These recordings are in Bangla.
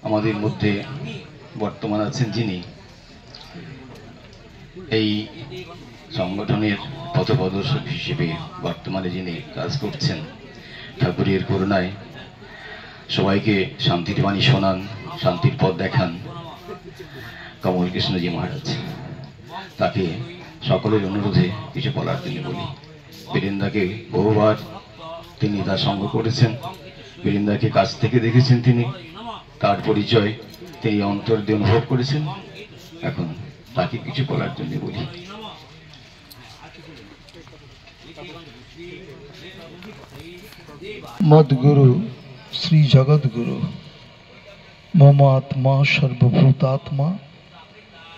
আমাদের মধ্যে বর্তমান আছেন যিনি এই সংগঠনের পথপ্রদর্শক হিসেবে বর্তমানে যিনি কাজ করছেন, ঠাকুরের করুণায় সবাইকে শান্তির বাণী শোনান, শান্তির পথ দেখান, কমল কৃষ্ণজি মহারাজ। তাকে সকলের অনুরোধে কিছু বলার জন্য বলি। বীরেন্দাকে বহুবার তিনি তার সঙ্গ করেছেন, বীরেন্দাকে কাছ থেকে দেখেছেন তিনি, তার পরিচয় তিনি অন্তর দিয়ে অনুভব করেছেন। এখন তাকে কিছু বলার জন্য বলি। मद्गुरु श्री जगद्गुरु मम आत्मा सर्वभूतात्मा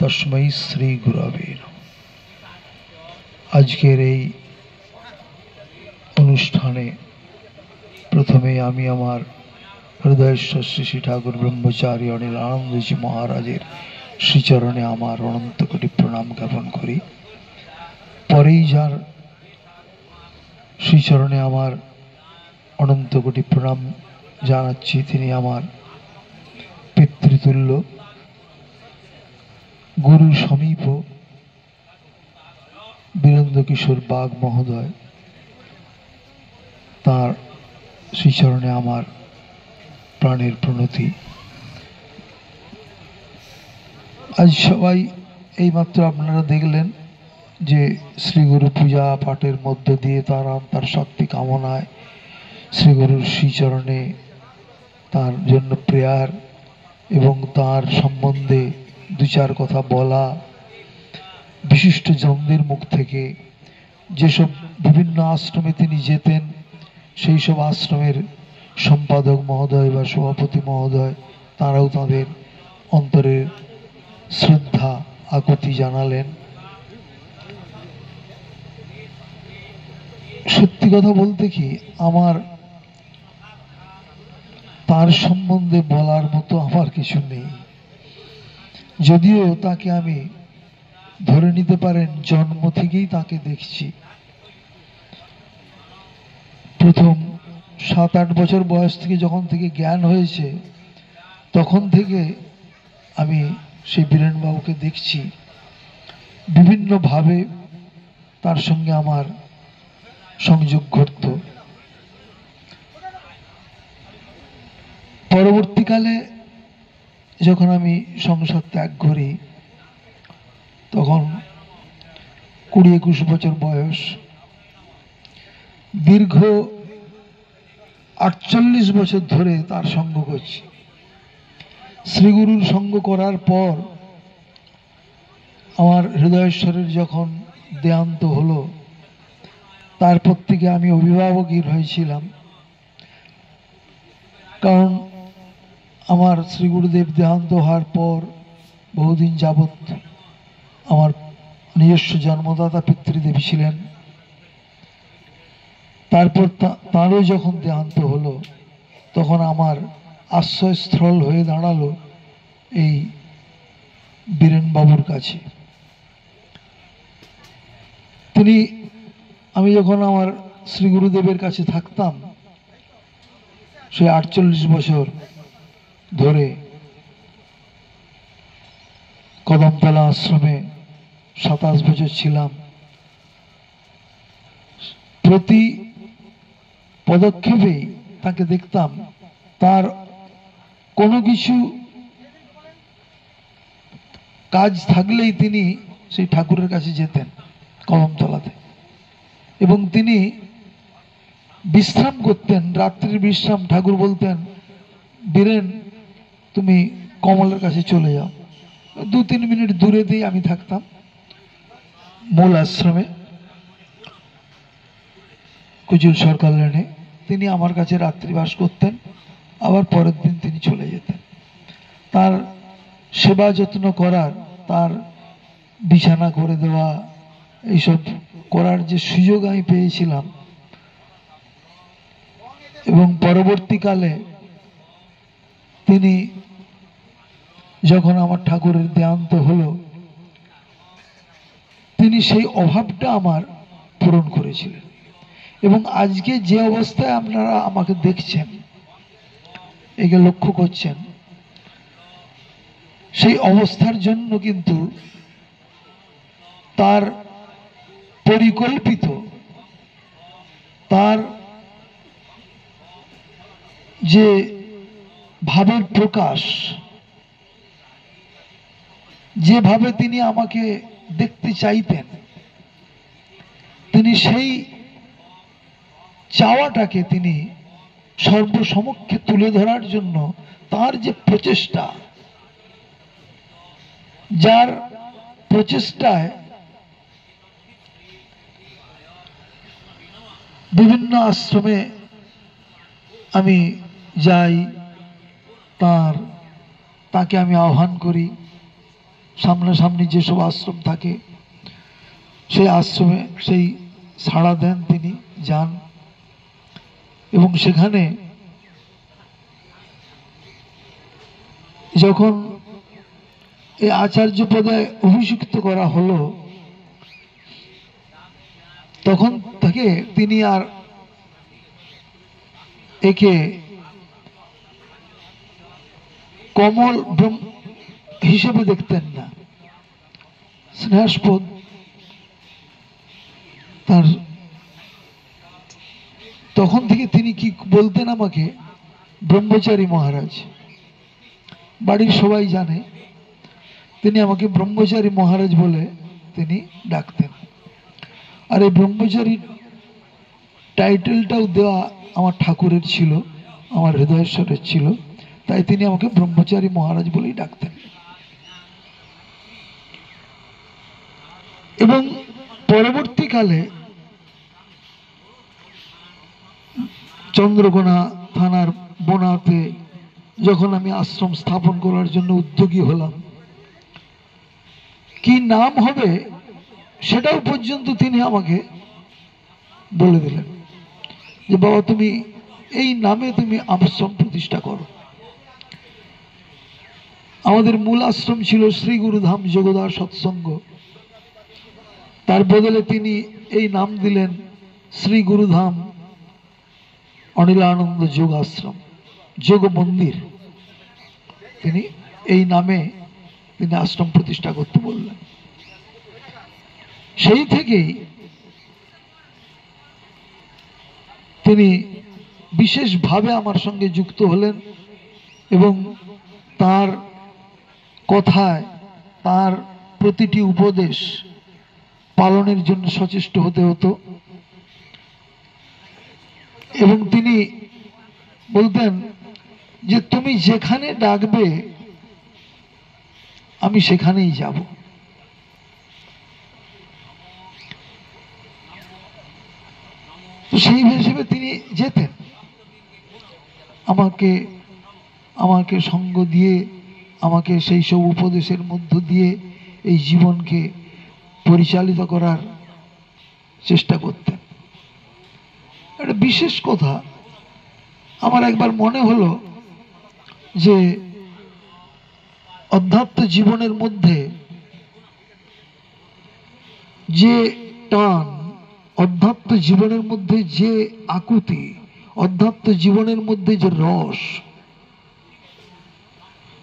तस्मै श्री गुरवे नमः। आजकेर এই অনুষ্ঠানে प्रथमे आमी आमार हृदयेश्वर श्री श्री ठाकुर ब्रह्मचारी अनिल आनंदजी महाराजेर श्रीचरणे आमार अनंत कोटि प्रणाम ज्ञापन करी। परेई जार श्रीचरणे आमार अनंत कोटि प्रणाम जानाচ্ছি। তিনি আমার পিতৃতুল্য, गुरु समीप বীরেন্দ্র কিশোর বাগ মহোদয়। তার শ্রীচরণে আমার প্রাণের প্রণতি। আজ সবাই এইমাত্র আপনারা দেখলেন যে শ্রীগুরু পূজা পাঠের মধ্য দিয়ে তার আত্মার শক্তি কামনায় শ্রীগুরুর শ্রীচরণে তার জন্য প্রেয়ার এবং তার সম্বন্ধে দু চার কথা বলা, বিশিষ্ট জনদের মুখ থেকে যেসব বিভিন্ন আশ্রমে তিনি যেতেন সেই সব আশ্রমের সম্পাদক মহোদয় বা সভাপতি মহোদয় তারাও তাদের অন্তরের শ্রদ্ধা আকুতি জানালেন। সত্যি কথা বলতে কি, আমার তার সম্বন্ধে বলার মতো আমার কিছু নেই। যদিও তাকে আমি ধরে নিতে পারেন জন্ম থেকেই তাকে দেখছি। প্রথম 7-8 বছর বয়স থেকে যখন থেকে জ্ঞান হয়েছে তখন থেকে আমি সেই বীরেন বাবুকে দেখছি। বিভিন্নভাবে তার সঙ্গে আমার সংযোগ ঘটত। পরবর্তীকালে যখন আমি সংসার ত্যাগ করি তখন 20-21 বছর বয়স। দীর্ঘ 48 বছর ধরে তার সঙ্গ করছি। শ্রীগুরুর সঙ্গ করার পর আমার হৃদয়েশ্বরের যখন দেহান্ত হলো তারপর থেকে আমি অভিভাবকই হয়েছিলাম। কারণ আমার শ্রীগুরুদেব দেহান্ত হওয়ার পর বহুদিন যাবৎ আমার নিজস্ব জন্মদাতা পিতৃদেবী ছিলেন। তারপর তাঁরও যখন দেহান্ত হলো তখন আমার আশ্রয়স্থল হয়ে দাঁড়ালো এই বীরেন বাবুর কাছে। তিনি, আমি যখন আমার শ্রীগুরুদেবের কাছে থাকতাম সেই 48 বছর ধরে কদমতলা আশ্রমে 27 বছর ছিলাম। প্রতি পদক্ষেপেই তাকে দেখতাম। তার কোনো কিছু কাজ থাকলেই তিনি সেই ঠাকুরের কাছে যেতেন কদমতলাতে, এবং তিনি বিশ্রাম করতেন, রাত্রির বিশ্রাম। ঠাকুর বলতেন, বীরেন তুমি কমলের কাছে চলে যাও। 2-3 মিনিট দূরে দিয়ে আমি থাকতাম মূল আশ্রমে কুজুল সরকার লেনে। তিনি আমার কাছে রাত্রিবাস করতেন, আবার পরের দিন তিনি চলে যেতেন। তার সেবা যত্ন করার, তার বিছানা করে দেওয়া, এইসব করার যে সুযোগ আমি পেয়েছিলাম। এবং পরবর্তীকালে তিনি যখন আমার ঠাকুরের দেহান্ত হলো তিনি সেই অভাবটা আমার পূরণ করেছিলেন। এবং আজকে যে অবস্থায় আপনারা আমাকে দেখছেন, একে লক্ষ্য করছেন, সেই অবস্থার জন্য কিন্তু তার পরিকল্পিত, তার যে ভাবের প্রকাশ, যেভাবে তিনি আমাকে দেখতে চাইতেন, তিনি সেই চাওয়াটাকে তিনি সর্বসমক্ষে তুলে ধরার জন্য তার যে প্রচেষ্টা, যার প্রচেষ্টায় বিভিন্ন আশ্রমে আমি যাই, তাকে আমি আহ্বান করি, সামনাসামনি যেসব আশ্রম থাকে সেই আশ্রমে সেই সাড়া দেন, তিনি যান এবং সেখানে যখন এই আচার্য পদে অভিষিক্ত করা হলো, তখন থেকে তিনি আর একে কমল হিসেবে দেখতেন না, স্নেহাস্পদ। তার তখন থেকে তিনি কি বলতেন আমাকে, ব্রহ্মচারী মহারাজ। বাড়ির সবাই জানে তিনি আমাকে ব্রহ্মচারী মহারাজ বলে তিনি ডাকতেন। আর এই ব্রহ্মচারী টাইটেলটাও দেওয়া আমার ঠাকুরের ছিল, আমার হৃদয়েশ্বরের ছিল, তাই তিনি আমাকে ব্রহ্মচারী মহারাজ বলেই ডাকতেন। এবং পরবর্তীকালে চন্দ্রকোনা থানার বোনাতে যখন আমি আশ্রম স্থাপন করার জন্য উদ্যোগী হলাম, কি নাম হবে সেটাও পর্যন্ত তিনি আমাকে বলে দিলেন যে বাবা, তুমি এই নামে তুমি আশ্রম প্রতিষ্ঠা করো। আমাদের মূল আশ্রম ছিল শ্রী গুরুধাম যোগদার সৎসঙ্গ, তার বদলে তিনি এই নাম দিলেন শ্রী গুরুধাম অনিলানন্দ যোগ আশ্রম, যোগ মন্দির। তিনি এই নামে তিনি আশ্রম প্রতিষ্ঠা করতে বললেন। সেই থেকেই তিনি বিশেষভাবে আমার সঙ্গে যুক্ত হলেন এবং তার কথায়, তার প্রতিটি উপদেশ পালনের জন্য সচেষ্ট হতে হতো। এবং তিনি বলতেন যে তুমি যেখানে ডাকবে আমি সেখানেই যাব। তো সেই হিসেবে তিনি যেতেন, আমাকে সঙ্গ দিয়ে, আমাকে সেই সব উপদেশের মধ্য দিয়ে এই জীবনকে পরিচালিত করার চেষ্টা করতেন। একটা বিশেষ কথা আমার একবার মনে হলো যে অধ্যাত্ম জীবনের মধ্যে যে টান, অধ্যাত্ম জীবনের মধ্যে যে আকুতি, অধ্যাত্ম জীবনের মধ্যে যে রস,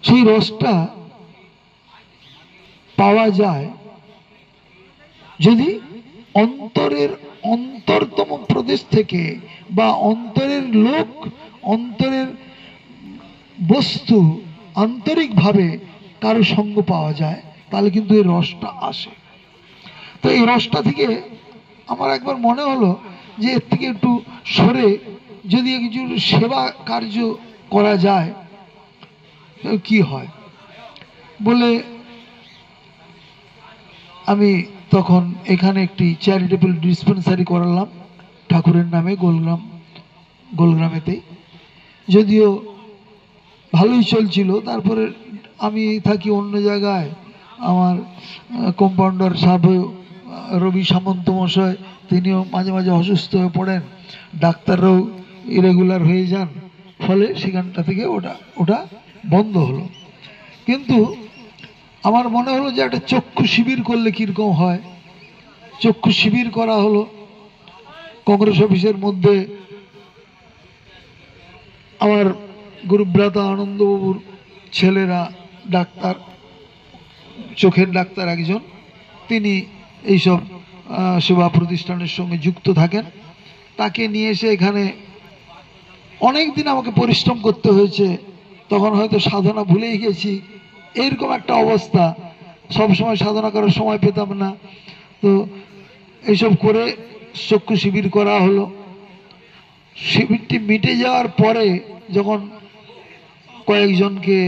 সেই রসটা পাওয়া যায় যদি অন্তরের অন্তরতম প্রদেশ থেকে বা অন্তরের লোক, অন্তরের বস্তু আন্তরিকভাবে কারো সঙ্গ পাওয়া যায়, তাহলে কিন্তু এই রসটা আসে। তো এই রসটা থেকে আমার একবার মনে হলো যে এর থেকে একটু সরে যদি কিছু সেবা কার্য করা যায় কি হয় বলে আমি তখন এখানে একটি চ্যারিটেবল ডিসপেন্সারি করালাম ঠাকুরের নামে, গোলগ্রামেতেই। যদিও ভালোই চলছিল, তারপরে আমি থাকি অন্য জায়গায়, আমার কম্পাউন্ডার সাহেব রবি সামন্ত মশাই তিনিও মাঝে মাঝে অসুস্থ হয়ে পড়েন, ডাক্তাররাও ইরেগুলার হয়ে যান, ফলে সেখানটা থেকে ওটা বন্ধ হলো। কিন্তু আমার মনে হলো যে একটা চক্ষু শিবির করলে কিরকম হয়। চক্ষু শিবির করা হলো কংগ্রেস অফিসের মধ্যে। আমার গুরুব্রাতা আনন্দবাবুর ছেলেরা ডাক্তার, চোখের ডাক্তার একজন, তিনি এইসব সেবা প্রতিষ্ঠানের সঙ্গে যুক্ত থাকেন। তাকে নিয়ে এসে এখানে অনেক দিন আমাকে পরিশ্রম করতে হয়েছে, তখন হয়তো সাধনা ভুলেই গেছি, এরকম একটা অবস্থা। সব সময় সাধনা করার সময় পেতাম না। তো এইসব করে চক্ষু শিবির করা হলো। শিবিরটি মিটে যাওয়ার পরে যখন কয়েকজনকে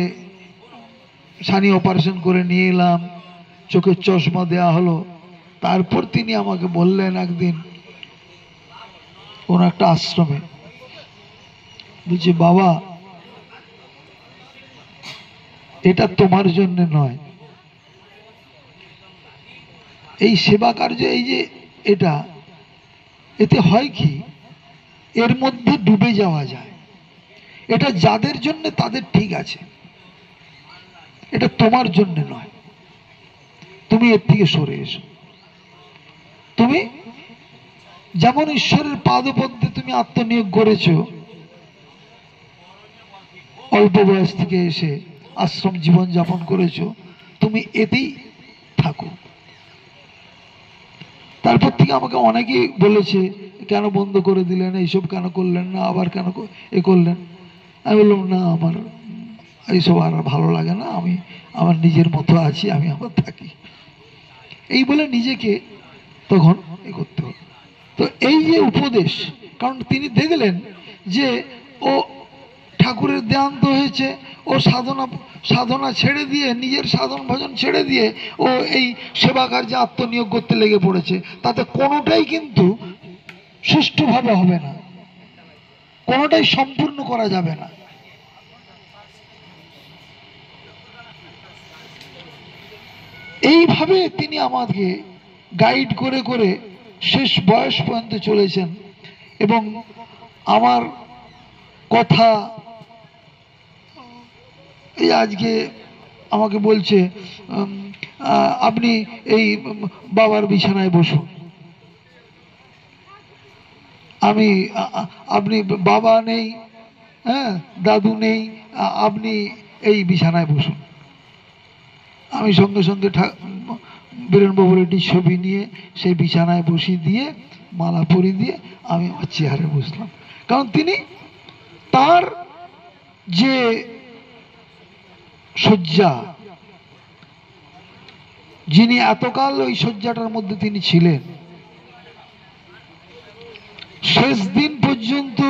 ছানি অপারেশন করে নিয়ে এলাম, চোখের চশমা দেয়া হলো, তারপর তিনি আমাকে বললেন একদিন কোন একটা আশ্রমে, বলছি বাবা এটা তোমার জন্য নয়, এই সেবা কার্য, এই যে এটা, এতে হয় কি এর মধ্যে ডুবে যাওয়া যায়। এটা যাদের জন্য তাদের ঠিক আছে, এটা তোমার জন্য নয়, তুমি এর থেকে সরে এসো। তুমি যেমন ঈশ্বরের পাদপদ্মে তুমি আত্মনিয়োগ করেছো, অল্প বয়স থেকে এসে আশ্রম জীবন যাপন করেছো, তুমি এতেই থাকো। তারপর থেকে আমাকে অনেকেই বলেছে কেন বন্ধ করে দিলেন, এইসব কেন করলেন না, আবার কেন এ করলেন। আমি বললাম না, আমার এইসব আর ভালো লাগে না, আমি আমার নিজের মতো আছি, আমি আবার থাকি, এই বলে নিজেকে তখন এ করতে হবে। তো এই যে উপদেশ, কারণ তিনি দেখলেন যে ও ঠাকুরের দেহান্ত হয়েছে, ও সাধনা ছেড়ে দিয়ে, নিজের সাধন ভজন ছেড়ে দিয়ে ও এই সেবা কার্যে আত্মনিয়োগ করতে লেগে পড়েছে। তাতে কোনোটাই কিন্তু সুষ্ঠুভাবে হবে না, কোনোটাই সম্পূর্ণ করা যাবে না। এইভাবে তিনি আমাকে গাইড করে করে শেষ বয়স পর্যন্ত চলেছেন। এবং আমার কথা এই আজকে আমাকে বলছে আপনি এই বাবার বিছানায় বসুন, আপনি বাবা নেই, হ্যাঁ দাদু নেই, আপনি এই বিছানায় বসুন। আমি সঙ্গে সঙ্গে বীরেনবাবুর একটি ছবি নিয়ে সেই বিছানায় বসিয়ে দিয়ে মালা পরিয়ে দিয়ে আমি আমার চেয়ারে বসলাম। কারণ তিনি তার যে শয্যা, যিনি এতকাল ওই শয্যাটার মধ্যে তিনি ছিলেন, শেষ দিন পর্যন্ত,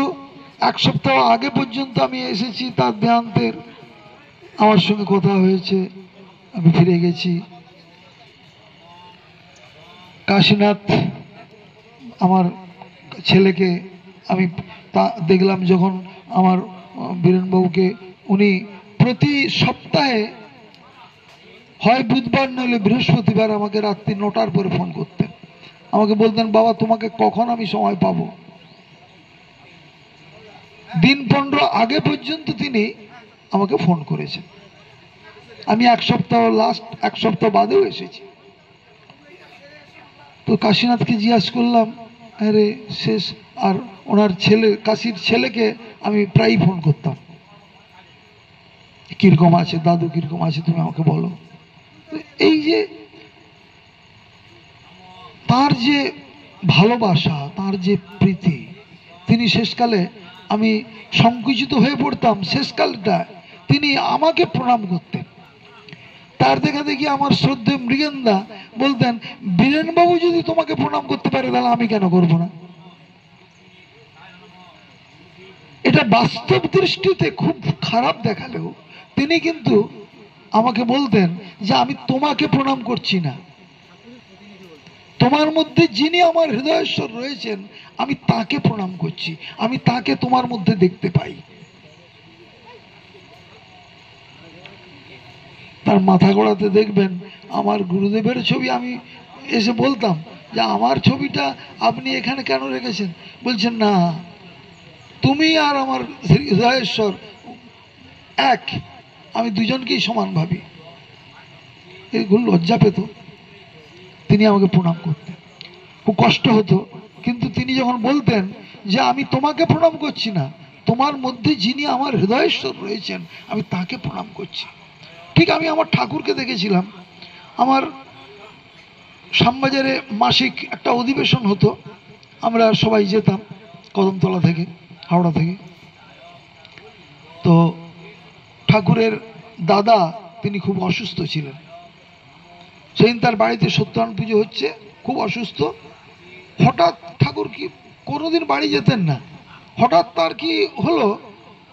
এক সপ্তাহ আগে পর্যন্ত আমি এসেছি তার দেহান্তের, আমার সঙ্গে কথা হয়েছে, আমি ফিরে গেছি। কাশীনাথ আমার ছেলেকে আমি দেখলাম যখন আমার বীরেনবাবুকে, উনি প্রতি সপ্তাহে হয় বুধবার নইলে বৃহস্পতিবার আমাকে রাত্রি 9টার পরে ফোন করতেন, আমাকে বলতেন বাবা তোমাকে কখন আমি সময় পাবো। দিন 15 আগে পর্যন্ত তিনি আমাকে ফোন করেছেন। আমি লাস্ট এক সপ্তাহ বাদেও এসেছি। তো কাশীনাথকে জিজ্ঞাসা করলাম, আরে শেষ, আর ওনার ছেলে, কাশীর ছেলেকে আমি প্রায়ই ফোন করতাম, কিরকম আছে দাদু, কিরকম আছে তুমি আমাকে বলো। এই যে তার যে ভালোবাসা, তার যে প্রীতি, তিনি শেষকালে, আমি সংকুচিত হয়ে পড়তাম, শেষকালটা তিনি আমাকে প্রণাম করতেন। তার দেখা দেখি আমার শ্রদ্ধেয় মৃগেন্দা বলতেন, বীরেনবাবু যদি তোমাকে প্রণাম করতে পারে তাহলে আমি কেন করব না। এটা বাস্তব দৃষ্টিতে খুব খারাপ দেখালেও তিনি কিন্তু আমাকে বলতেন যে আমি তোমাকে প্রণাম করছি না, তোমার মধ্যে যিনি আমার হৃদয়েশ্বর রয়েছেন আমি তাকে প্রণাম করছি, আমি তাকে তোমার মধ্যে দেখতে পাই। তার মাথা গোড়াতে দেখবেন আমার গুরুদেবের ছবি, আমি এসে বলতাম যে আমার ছবিটা আপনি এখানে কেন রেখেছেন, বলছেন না তুমি আর আমার হৃদয়েশ্বর এক, আমি দুজনকেই সমান ভাবি। এগুলো লজ্জা পেত, তিনি আমাকে প্রণাম করতেন, খুব কষ্ট হতো, কিন্তু তিনি যখন বলতেন যে আমি তোমাকে প্রণাম করছি না, তোমার মধ্যে যিনি আমার হৃদয়েশ্বর রয়েছেন আমি তাকে প্রণাম করছি। ঠিক আমি আমার ঠাকুরকে দেখেছিলাম, আমার শ্যামবাজারে মাসিক একটা অধিবেশন হতো, আমরা সবাই যেতাম কদমতলা থেকে, হাওড়া থেকে। তো ঠাকুরের দাদা তিনি খুব অসুস্থ ছিলেন, সেদিন তার বাড়িতে সত্যনারায়ণ পুজো হচ্ছে, খুব অসুস্থ। হঠাৎ ঠাকুর কি কোনোদিন বাড়ি যেতেন না, হঠাৎ তার কি হলো,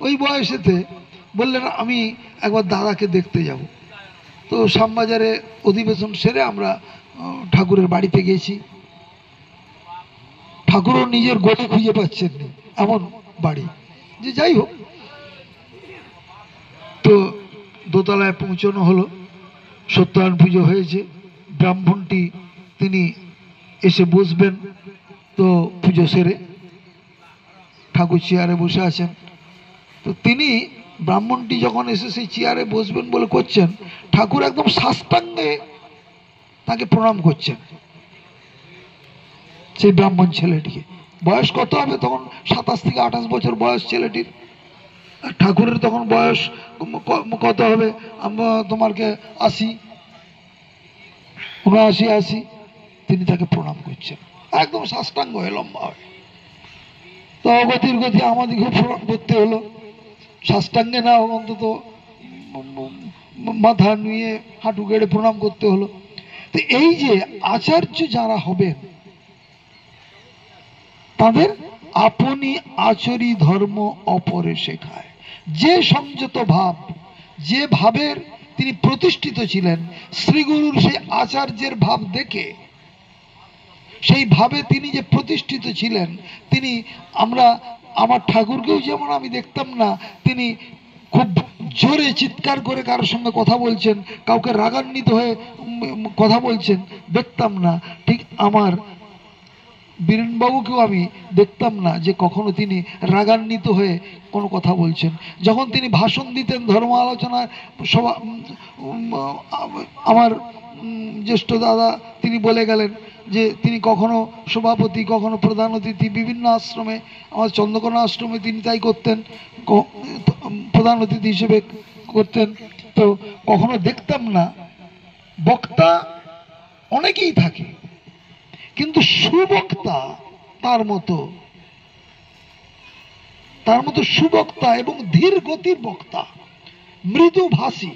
ওই বয়সেতে বললেন আমি একবার দাদাকে দেখতে যাব। তো শ্যামবাজারে অধিবেশন সেরে আমরা ঠাকুরের বাড়িতে গেছি। ঠাকুরও নিজের গতি খুঁজে পাচ্ছেন না, এমন বাড়ি। যে যাই হোক, তো দোতলায় পৌঁছানো হলো, সত্যনারায়ণ পুজো হয়েছে, ব্রাহ্মণটি তিনি এসে বসবেন। তো পুজো সেরে ঠাকুর চেয়ারে বসে আছেন, তো তিনি ব্রাহ্মণটি যখন এসে সেই চেয়ারে বসবেন বলে করছেন, ঠাকুর একদম সাষ্টাঙ্গে তাকে প্রণাম করছেন। সেই ব্রাহ্মণ ছেলেটিকে, বয়স কত হবে তখন, 27 থেকে 28 বছর বয়স ছেলেটির। ঠাকুরের তখন বয়স কত হবে, তোমারকে 80, 79, 80। তিনি তাকে প্রণাম করছেন একদম সাষ্টাঙ্গ হয়ে, লম্বা হয়ে। তো অগতির গতি আমাদেরকে প্রণাম করতে হলো, সাষ্টাঙ্গে না অন্তত মাথা নুয়ে হাঁটু গেড়ে প্রণাম করতে হলো। তো এই যে আচার্য যারা হবেন, তাদের আপনি আচরি ধর্ম অপরে শেখায়। যে সংযত ভাব, যে ভাবের তিনি প্রতিষ্ঠিত ছিলেন, শ্রীগুরুর সেই আচার্যের ভাব দেখে, সেই ভাবে তিনি যে প্রতিষ্ঠিত ছিলেন, তিনি আমার ঠাকুরকেও যেমন আমি দেখতাম না তিনি খুব জোরে চিৎকার করে কারোর সঙ্গে কথা বলছেন, কাউকে রাগান্বিত হয়ে কথা বলছেন, দেখতাম না। ঠিক আমার বীরেনবাবুকেও আমি দেখতাম না যে কখনো তিনি রাগান্বিত হয়ে কোনো কথা বলছেন। যখন তিনি ভাষণ দিতেন ধর্ম আলোচনায়, আমার জ্যেষ্ঠ দাদা তিনি বলে গেলেন যে তিনি কখনো সভাপতি, কখনো প্রধান অতিথি, বিভিন্ন আশ্রমে, আমার চন্দ্রকোনা আশ্রমে তিনি তাই করতেন, প্রধান অতিথি হিসেবে করতেন। তো কখনো দেখতাম না, বক্তা অনেকেই থাকে, কিন্তু সুবক্তা তার মতো সুবক্তা এবং ধীর গতির বক্তা, মৃদু ভাষী,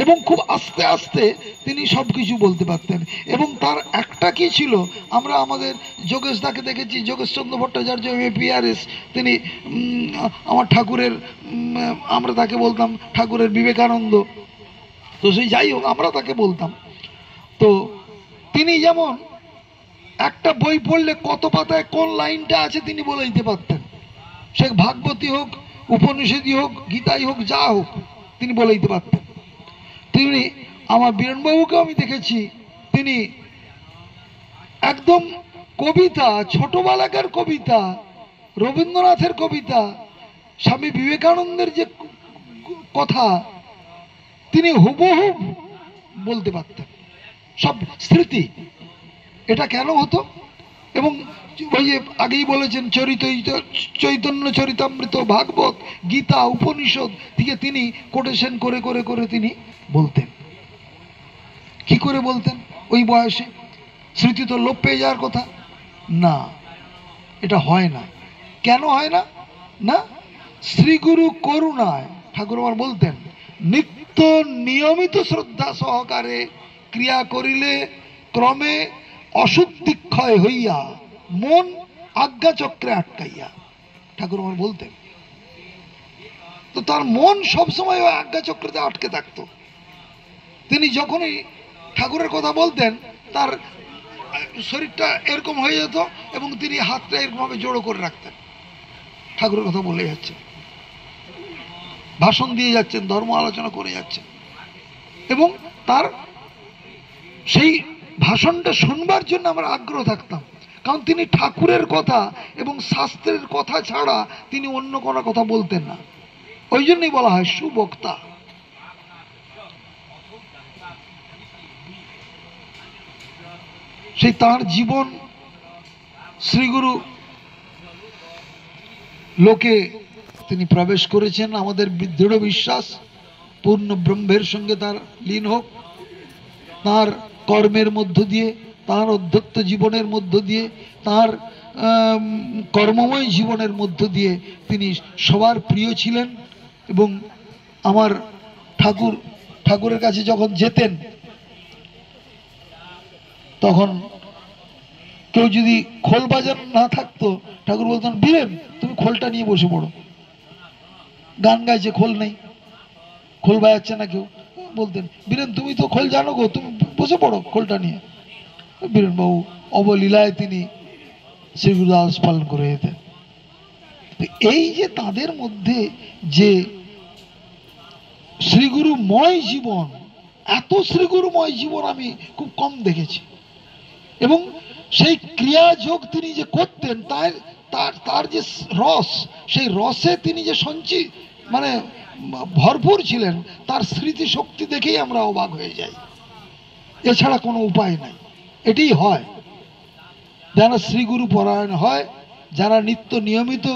এবং খুব আস্তে আস্তে তিনি সবকিছু বলতে পারতেন। এবং তার একটা কি ছিল, আমরা আমাদের যোগেশ দাকে দেখেছি, যোগেশ চন্দ্র ভট্টাচার্য PRS, তিনি আমার ঠাকুরের, আমরা তাকে বলতাম ঠাকুরের বিবেকানন্দ। তো সেই যাই হোক, আমরা তাকে বলতাম। তো তিনি যেমন একটা বই পড়লে কত পাতায় কোন লাইনটা আছে তিনি বলে দিতে পারতেন, সে ভাগবতী হোক, উপনিষদী হোক, গীতাই হোক, যা হোক তিনি বলে দিতে পারতেন। তিনি আমার বীরেনবাবুকে আমি দেখেছি, তিনি একদম কবিতা, ছোটবেলাকার কবিতা, রবীন্দ্রনাথের কবিতা, স্বামী বিবেকানন্দের যে কথা, তিনি হুবহুব বলতে পারতেন, সব স্মৃতি। এটা কেন হতো? এবং ওই যে আগেই বলেছেন, চৈতন্য চরিতামৃত, ভাগবত, গীতা, উপনিষদ থেকে তিনি কোটেশন করে করে করে তিনি বলতেন। কি করে বলতেন ওই বয়সে? স্মৃতি তো লোপ পেয়ে যাওয়ার কথা না, এটা হয় না। কেন হয় না? না, শ্রীগুরু করুণায় ঠাকুর আমার বলতেন, নিত্য নিয়মিত শ্রদ্ধা সহকারে ক্রিয়া করিলে ক্রমে অশুদ্ধিক্ষয় হইয়া মন আজ্ঞাচক্রে আটকাইয়া, ঠাকুর আমার বলতেন। তো তার মন সবসময় ওই আজ্ঞাচক্রেতে আটকে থাকতো। তিনি যখনই ঠাকুরের কথা বলতেন, তার শরীরটা এরকম হয়ে যেত এবং তিনি হাতটা এরকমভাবে জড়ো করে রাখতেন। ঠাকুরের কথা বলে যাচ্ছেন, ভাষণ দিয়ে যাচ্ছেন, ধর্ম আলোচনা করে যাচ্ছেন, এবং তার সেই ভাষণটা শুনবার জন্য আমরা আগ্রহ থাকতাম। কারণ তিনি ঠাকুরের কথা এবং শাস্ত্রের কথা ছাড়া তিনি অন্য কোনো কথা বলতেন না। ওই জন্যই বলা হয় সুবক্তা। সেই তার জীবন শ্রীগুরু লোকে তিনি প্রবেশ করেছেন। আমাদের দৃঢ় বিশ্বাস পূর্ণ ব্রহ্মের সঙ্গে তার লীন হোক। তার কর্মের মধ্য দিয়ে, তার অধ্যত্ত জীবনের মধ্য দিয়ে, তার কর্মময় জীবনের মধ্য দিয়ে তিনি সবার প্রিয় ছিলেন। এবং আমার ঠাকুরের কাছে যখন যেতেন, তখন কেউ যদি খোল বাজানো না থাকতো, ঠাকুর বলতেন, বীরেন তুমি খোলটা নিয়ে বসে পড়ো। গান গাইছে, খোল নেই, খোল বাজাচ্ছে না কেউ, বলতেন, বীরেন তুমি তো খোল জানো গো, তুমি বসে পড়ো খোলটা নিয়ে। বীরেন বাবু অবলীলায় তিনি শ্রীগুরু দাস পালন করে যেতেন। এই যে তাদের মধ্যে যে শ্রীগুরুময় জীবন, এত শ্রীগুরুময় জীবন আমি খুব কম দেখেছি। এবং সেই ক্রিয়াযোগ তিনি যে করতেন, তার যে রস, সেই রসে তিনি যে মানে ভরপুর ছিলেন, তার স্মৃতি শক্তি দেখেই আমরা অবাক হয়ে যাই। এছাড়া কোনো উপায় নাই। এটি হয়, যারা শ্রীগুরু পরায়ণ হয়, যারা নিত্য নিয়মিত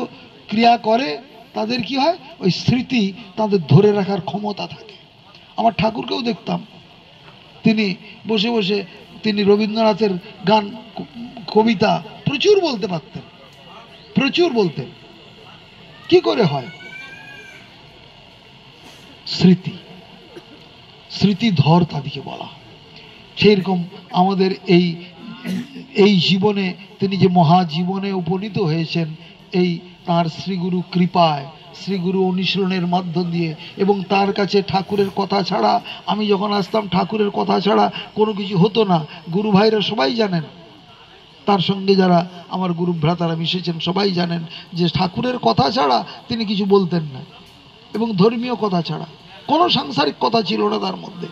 ক্রিয়া করে, তাদের কি হয়, ওই স্মৃতি তাদের ধরে রাখার ক্ষমতা থাকে। আমার ঠাকুরকেও দেখতাম, তিনি বসে বসে তিনি রবীন্দ্রনাথের গান, কবিতা প্রচুর বলতে পারতেন, প্রচুর বলতেন। কি করে হয়? স্মৃতি, স্মৃতিধর তাদেরকে বলা হয়। সেই রকম আমাদের এই জীবনে তিনি যে মহাজীবনে উপনীত হয়েছেন, এই তাঁর শ্রীগুরু কৃপায়, শ্রীগুরু অনুশীলনের মধ্য দিয়ে। এবং তার কাছে ঠাকুরের কথা ছাড়া, আমি যখন আসতাম ঠাকুরের কথা ছাড়া কোনো কিছু হতো না। গুরু ভাইরা সবাই জানেন, তার সঙ্গে যারা আমার গুরু ভ্রাতারা মিশেছেন সবাই জানেন যে ঠাকুরের কথা ছাড়া তিনি কিছু বলতেন না। এবং ধর্মীয় কথা ছাড়া কোনো সাংসারিক কথা ছিল না তার মধ্যে।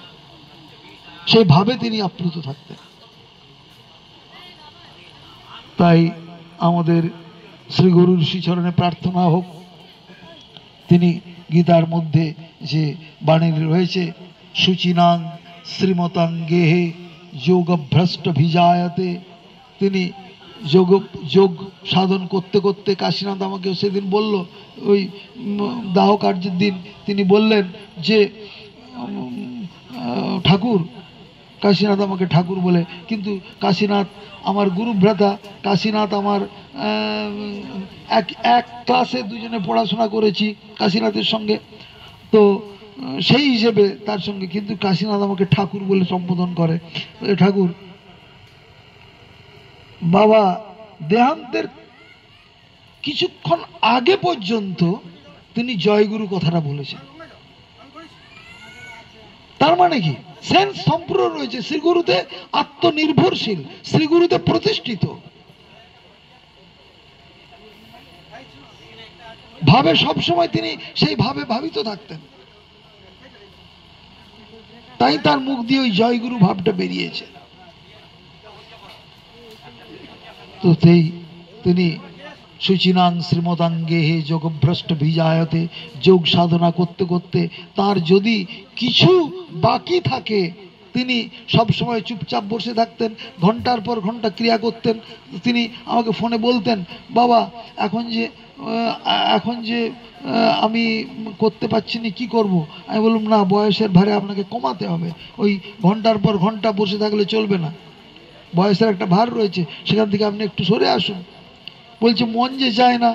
সেইভাবে তিনি আপ্লুত থাকতেন। তাই আমাদের শ্রীগুরুর শ্রীচরণে প্রার্থনা হোক, তিনি গীতার মধ্যে যে বাণী রয়েছে, শুচিনাং শ্রীমতাং গেহে যোগভ্রষ্ট ভিজায়তে, তিনি যোগ সাধন করতে করতে, কাশীনাথ আমাকে সেদিন বলল, ওই দাহ কার্যের দিন তিনি বললেন যে ঠাকুর, কাশীনাথ আমাকে ঠাকুর বলে, কিন্তু কাশীনাথ আমার গুরুভ্রাতা, কাশীনাথ আমার এক ক্লাসে দুজনে পড়াশোনা করেছি কাশীনাথের সঙ্গে, তো সেই হিসেবে তার সঙ্গে, কিন্তু কাশীনাথ আমাকে ঠাকুর বলে সম্বোধন করে। ঠাকুর বাবা দেহান্তের কিছুক্ষণ আগে পর্যন্ত তিনি জয়গুরু কথাটা বলেছেন। তার মানে কি, সেন্স সম্পূর্ণ রয়েছে, শ্রীগুরুতে আত্মনির্ভরশীল, শ্রীগুরুতে প্রতিষ্ঠিত ভাবে সবসময় তিনি সেই ভাবে ভাবিত থাকতেন। তাই তার মুখ দিয়ে ওই জয়গুরু ভাবটা বেরিয়েছে। তো তিনি শুচিনাং শ্রীমদাঙ্গে হে যোগভ্রষ্ট ভিজায়তে, যোগ সাধনা করতে করতে তার যদি কিছু বাকি থাকে, তিনি সবসময় চুপচাপ বসে থাকতেন, ঘন্টার পর ঘন্টা ক্রিয়া করতেন। তিনি আমাকে ফোনে বলতেন, বাবা এখন যে আমি করতে পারছি না, কি করব? আমি বললাম, না, বয়সের ভারে আপনাকে কমাতে হবে, ওই ঘন্টার পর ঘন্টা বসে থাকলে চলবে না, বয়সের একটা ভার রয়েছে, সেখান থেকে আপনি একটু সরে আসুন। বলছে, মন যে চায় না।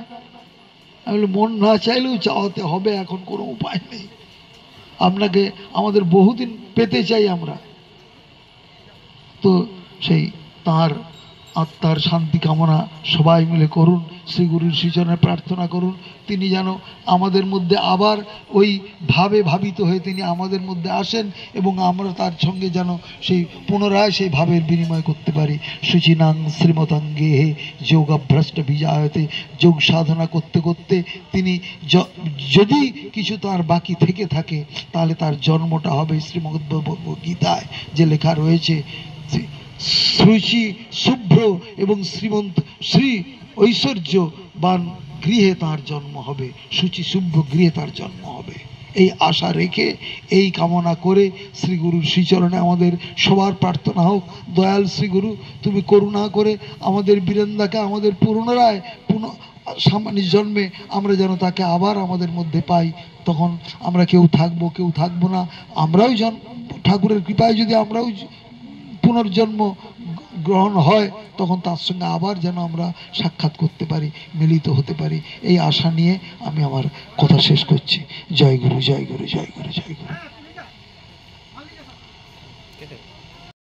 আমি বলি, মন না চাইলেও চাওয়াতে হবে, এখন কোনো উপায় নেই, আপনাকে আমাদের বহুদিন পেতে চাই আমরা। তো সেই তার আত্মার শান্তি কামনা সবাই মিলে করুন, শ্রীগুরুর শ্রীচরণে প্রার্থনা করুন, তিনি যেন আমাদের মধ্যে আবার ওই ভাবে ভাবিত হয়ে তিনি আমাদের মধ্যে আসেন, এবং আমরা তার সঙ্গে যেন সেই পুনরায় সেই ভাবের বিনিময় করতে পারি। শুচিনাং শ্রীমতাঙ্গে হে যোগাভ্রষ্ট বিজায়তে, যোগ সাধনা করতে করতে তিনি যদি কিছু তার বাকি থেকে থাকে, তাহলে তার জন্মটা হবে শ্রীমদ্ গীতায় যে লেখা রয়েছে, শ্রুচি শুভ্র এবং শ্রী ঐশ্বর্যবান গৃহে তার জন্ম হবে, শুচি শুভ্র গৃহে তার জন্ম হবে। এই আশা রেখে, এই কামনা করে শ্রীগুরুর শ্রীচরণে আমাদের সবার প্রার্থনা হোক, দয়াল শ্রীগুরু তুমি করুণা করে আমাদের বীরেন্দাকে আমাদের পুনরায় সামান্য জন্মে আমরা যেন তাকে আবার আমাদের মধ্যে পাই। তখন আমরা কেউ থাকবো কেউ থাকবো না, আমরাও ঠাকুরের কৃপায় যদি আমরাও পুনর্জন্ম গ্রহণ হয় তখন তার সঙ্গে আবার যেন আমরা সাক্ষাৎ করতে পারি, মিলিত হতে পারি, এই আশা নিয়ে আমি আমার কথা শেষ করছি। জয় গুরু, জয় গুরু, জয় গুরু, জয়।